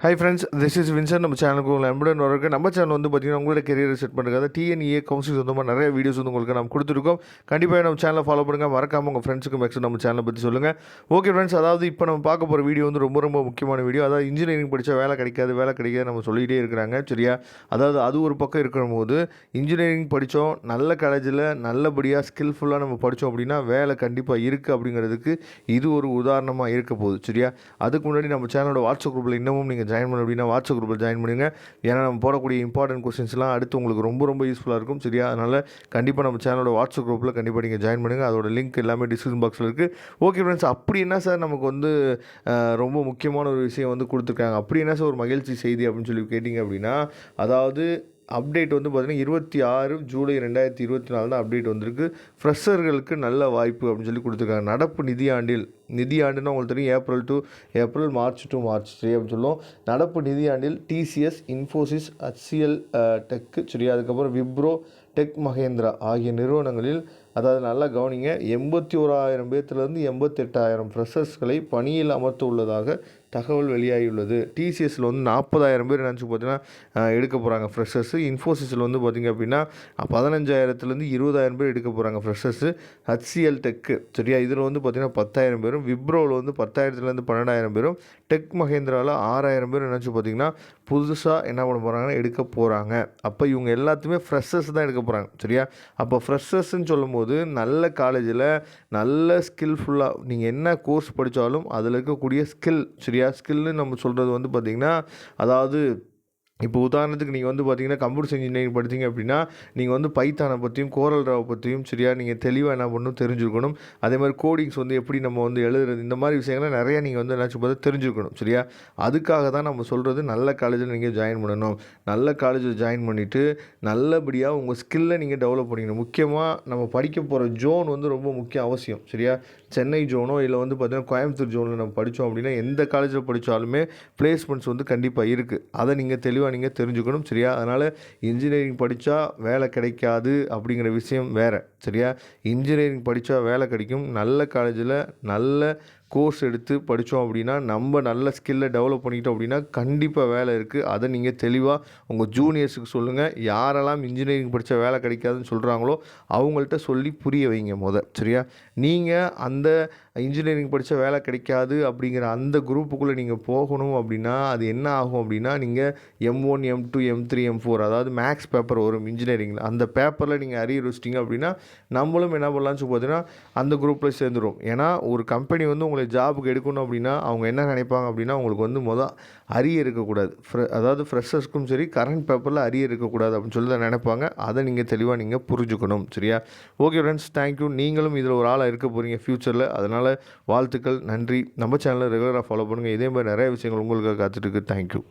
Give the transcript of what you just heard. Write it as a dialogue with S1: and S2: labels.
S1: Hi friends, this is Vinson. நம்ம சேனலுக்கு உங்களை அன்புடன் வரக்கு. நம்ம சேனல் வந்து பார்த்தீங்கன்னா உங்களோட கெரியரை செட் பண்ணுறது டிஎன்இஏ கவுன்சில் சொந்தமாக நிறைய வீடியோஸ் வந்து உங்களுக்கு நம்ம கொடுத்துருக்கோம். கண்டிப்பாக நம்ம சேனலை ஃபாலோ பண்ணுங்கள். மறக்காமல் உங்கள் ஃப்ரெண்ட்ஸுக்கு மேக்ஸிமம் நம்ம சேனலை பற்றி சொல்லுங்கள். ஓகே ஃப்ரெண்ட்ஸ், அதாவது இப்போ நம்ம பார்க்க போகிற வீடியோ வந்து ரொம்ப ரொம்ப முக்கியமான வீடியோ. அதாவது இன்ஜினியரிங் படித்தா வேலை கிடைக்காது நம்ம சொல்லிகிட்டே இருக்கிறாங்க. சரியா? அதாவது அது ஒரு பக்கம் இருக்கிற போது இன்ஜினியரிங் படித்தோம், நல்ல காலேஜில் நல்லபடியாக ஸ்கில்ஃபுல்லாக நம்ம படித்தோம் அப்படின்னா வேலை கண்டிப்பாக இருக்குது அப்படிங்கிறதுக்கு இது ஒரு உதாரணமாக இருக்க போகுது. சரியா? அதுக்கு முன்னாடி நம்ம சேனலோட வாட்ஸ்அப் குரூப்பில் இன்னமும் நீங்கள் ஜாயின் பண்ண அப்படின்னா வாட்ஸ்அப் குரூப்பில் ஜாயின் பண்ணுங்கள். ஏன்னா நம்ம போடக்கூடிய இம்பார்ட்டன்ட் கொஸ்டின்ஸ்லாம் அடுத்து உங்களுக்கு ரொம்ப ரொம்ப யூஸ்ஃபுல்லாக இருக்கும். சரியா? அதனால் கண்டிப்பாக நம்ம சேனலோட வாட்ஸ்அப் குரூப்பில் கண்டிப்பாக நீங்கள் ஜாயின் பண்ணுங்கள். அதோட லிங்க் எல்லாமே டிஸ்கிரிப்ஷன் பாக்ஸில் இருக்குது. ஓகே ஃப்ரெண்ட்ஸ், அப்படி என்ன சார் நமக்கு வந்து ரொம்ப முக்கியமான ஒரு விஷயம் வந்து கொடுத்துருக்காங்க, அப்படி என்ன சார் ஒரு மகிழ்ச்சி செய்தி அப்படின்னு சொல்லி கேட்டிங்க அப்படின்னா, அதாவது அப்டேட் வந்து பார்த்திங்கன்னா 26 ஜூலை 2024 தான் அப்டேட் வந்திருக்கு. ஃப்ரெஷர்களுக்கு நல்ல வாய்ப்பு அப்படின்னு சொல்லி கொடுத்துருக்காங்க. நடப்பு நிதியாண்டுன்னா உங்களுக்கு தெரியும், April to April, March to March. சரி அப்படின்னு சொல்லுவோம். நடப்பு நிதியாண்டில் டிசிஎஸ், இன்ஃபோசிஸ், HCL டெக்கு, சரி, அதுக்கப்புறம் விப்ரோ, டெக் மஹேந்திரா ஆகிய நிறுவனங்களில், அதாவது நல்லா கவனிங்க, 81,000 பேர்த்துலேருந்து 88,000 ஃப்ரெஷர்ஸ்களை பணியில் அமர்த்த உள்ளதாக தகவல் வெளியாகியுள்ளது. டிசிஎஸில் வந்து 40,000 பேர் நினச்சி பார்த்தீங்கன்னா எடுக்க போகிறாங்க ஃப்ரெஷர்ஸு. இன்ஃபோசிஸில் வந்து பார்த்திங்க அப்படின்னா 15,000 20,000 பேர் எடுக்க போகிறாங்க ஃப்ரெஷர்ஸு. HCL டெக்கு, சரியா, இதில் வந்து பார்த்திங்கன்னா 10,000 பேரும், விப்ரோவில் வந்து 10,000 12,000 பேரும், டெக் மஹேந்திராவில் 6,000 பேர் நினச்சி பார்த்திங்கன்னா புதுசாக என்ன பண்ண போகிறாங்கன்னா எடுக்க போகிறாங்க. அப்போ இவங்க எல்லாத்துமே ஃப்ரெஷர்ஸ் தான் எடுக்க போகிறாங்க. சரியா? அப்போ ஃப்ரெஷர்ஸ்ன்னு சொல்லும் போது நல்ல காலேஜில் நல்ல ஸ்கில்ஃபுல்லாக நீங்கள் என்ன கோர்ஸ் படித்தாலும் அதில் இருக்கக்கூடிய ஸ்கில், சரியா, ஸ்கில்னு நம்ம சொல்கிறது வந்து பார்த்திங்கன்னா, அதாவது இப்போ உதாரணத்துக்கு நீங்கள் வந்து பார்த்தீங்கன்னா கம்ப்யூட்டர் இன்ஜினியரிங் படித்தீங்க அப்படின்னா நீங்கள் வந்து பைத்தானை பற்றியும் கோரல் ராவை பற்றியும், சரியா, நீங்கள் தெளிவாக என்ன பண்ணணும், தெரிஞ்சுருக்கணும். அதே மாதிரி கோடிங்ஸ் வந்து எப்படி நம்ம வந்து எழுதுறது, இந்த மாதிரி விஷயங்களை நிறையா நீங்கள் வந்து என்னாச்சு பார்த்து தெரிஞ்சுக்கணும். சரியா? அதுக்காக தான் நம்ம சொல்கிறது நல்ல காலேஜில் நீங்கள் ஜாயின் பண்ணணும். நல்ல காலேஜில் ஜாயின் பண்ணிவிட்டு நல்லபடியாக உங்கள் ஸ்கில்லை நீங்கள் டெவலப் பண்ணிக்கணும். முக்கியமாக நம்ம படிக்க போகிற ஜோன் வந்து ரொம்ப முக்கிய அவசியம். சரியா? சென்னை ஜோனோ இல்லை வந்து பார்த்திங்கன்னா கோயம்புத்தூர் ஜோனில் நம்ம படித்தோம் அப்படின்னா எந்த காலேஜில் படித்தாலுமே பிளேஸ்மெண்ட்ஸ் வந்து கண்டிப்பாக இருக்குது. அதை நீங்கள் தெளிவாக நீங்கள் தெரிஞ்சுக்கணும். சரியா? அதனால் இன்ஜினியரிங் படித்தா வேலை கிடைக்காது அப்படிங்கிற விஷயம் வேறு. சரியா? இன்ஜினியரிங் படித்தா வேலை கிடைக்கும். நல்ல காலேஜில் நல்ல கோர்ஸ் எடுத்து படித்தோம் அப்படின்னா, நம்ம நல்ல ஸ்கில்லை டெவலப் பண்ணிக்கிட்டோம் அப்படின்னா கண்டிப்பாக வேலை இருக்குது. அதை நீங்கள் தெளிவாக உங்கள் ஜூனியர்ஸுக்கு சொல்லுங்கள். யாரெல்லாம் இன்ஜினியரிங் படித்தா வேலை கிடைக்காதுன்னு சொல்கிறாங்களோ அவங்கள்ட்ட சொல்லி புரிய வைங்க சரியா? நீங்கள் அந்த இன்ஜினியரிங் படித்தா வேலை கிடைக்காது அப்படிங்கிற அந்த குரூப்புக்குள்ளே நீங்கள் போகணும் அப்படின்னா அது என்ன ஆகும் அப்படின்னா, நீங்கள் M1, M2, M3, M4, அதாவது மேக்ஸ் பேப்பர் வரும் இன்ஜினியரிங்கில். அந்த பேப்பரில் நீங்கள் அரியர் வச்சிட்டிங்க அப்படின்னா நம்மளும் என்ன பண்ணலான்னு சொல்லி பார்த்தீங்கன்னா அந்த குரூப்பில் சேர்ந்துடும். ஏன்னா ஒரு கம்பெனி வந்து உங்களை ஜாபுக்கு எடுக்கணும் அப்படின்னா அவங்க என்ன நினைப்பாங்க அப்படின்னா, உங்களுக்கு வந்து அரியர் இருக்கக்கூடாது. அதாவது ஃப்ரெஷர்ஸ்க்கும் சரி கரண்ட் பேப்பரில் அரியர் இருக்கக்கூடாது அப்படின்னு சொல்லி தான் நினைப்பாங்க. அதை நீங்கள் தெளிவாக நீங்கள் புரிஞ்சுக்கணும். சரியா? Okay friends, thank you. நீங்களும் இதில் ஒரு ஆளாக இருக்க போகிறீங்க ஃப்யூச்சரில். அதனால் வாழ்த்துக்கள், நன்றி. நம்ம சேனலை ரெகுலராக ஃபாலோ பண்ணுங்கள். இதே மாதிரி நிறைய விஷயங்கள் உங்களுக்காக காத்துட்டு இருக்கு. தேங்க்யூ.